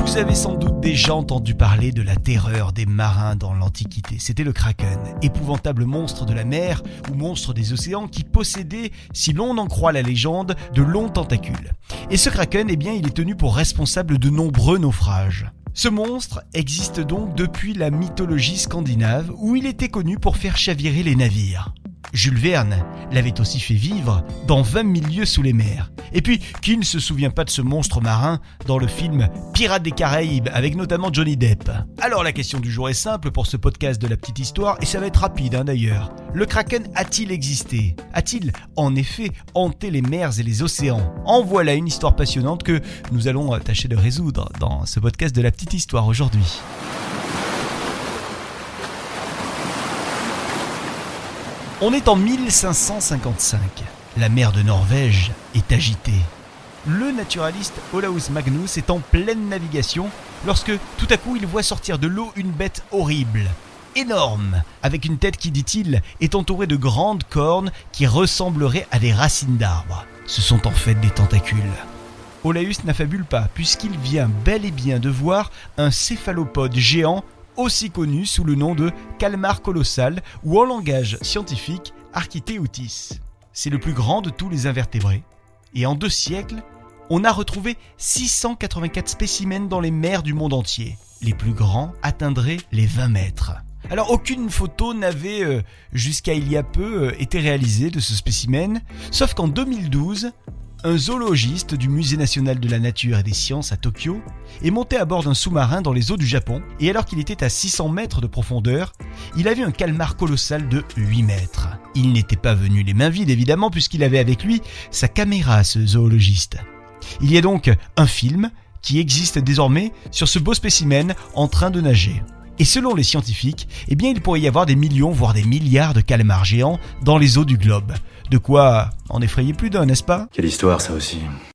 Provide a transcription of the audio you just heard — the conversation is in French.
Vous avez sans doute déjà entendu parler de la terreur des marins dans l'Antiquité. C'était le Kraken, épouvantable monstre de la mer ou monstre des océans qui possédait, si l'on en croit la légende, de longs tentacules. Et ce Kraken, il est tenu pour responsable de nombreux naufrages. Ce monstre existe donc depuis la mythologie scandinave où il était connu pour faire chavirer les navires. Jules Verne l'avait aussi fait vivre dans 20 000 lieues sous les mers. Et puis, qui ne se souvient pas de ce monstre marin dans le film Pirates des Caraïbes avec notamment Johnny Depp? Alors la question du jour est simple pour ce podcast de la petite histoire et ça va être rapide d'ailleurs. Le Kraken a-t-il existé? A-t-il en effet hanté les mers et les océans? En voilà une histoire passionnante que nous allons tâcher de résoudre dans ce podcast de la petite histoire aujourd'hui. On est en 1555. La mer de Norvège est agitée. Le naturaliste Olaus Magnus est en pleine navigation lorsque tout à coup il voit sortir de l'eau une bête horrible, énorme, avec une tête qui, dit-il, est entourée de grandes cornes qui ressembleraient à des racines d'arbres. Ce sont en fait des tentacules. Olaus n'affabule pas puisqu'il vient bel et bien de voir un céphalopode géant aussi connu sous le nom de calmar colossal ou en langage scientifique Architeuthis. C'est le plus grand de tous les invertébrés. Et en 2 siècles, on a retrouvé 684 spécimens dans les mers du monde entier. Les plus grands atteindraient les 20 mètres. Alors aucune photo n'avait jusqu'à il y a peu été réalisée de ce spécimen, sauf qu'en 2012, un zoologiste du Musée national de la nature et des sciences à Tokyo est monté à bord d'un sous-marin dans les eaux du Japon et alors qu'il était à 600 mètres de profondeur, il a vu un calmar colossal de 8 mètres. Il n'était pas venu les mains vides évidemment puisqu'il avait avec lui sa caméra, ce zoologiste. Il y a donc un film qui existe désormais sur ce beau spécimen en train de nager. Et selon les scientifiques, il pourrait y avoir des millions voire des milliards de calmars géants dans les eaux du globe. De quoi en effrayer plus d'un, n'est-ce pas? Quelle histoire ça aussi.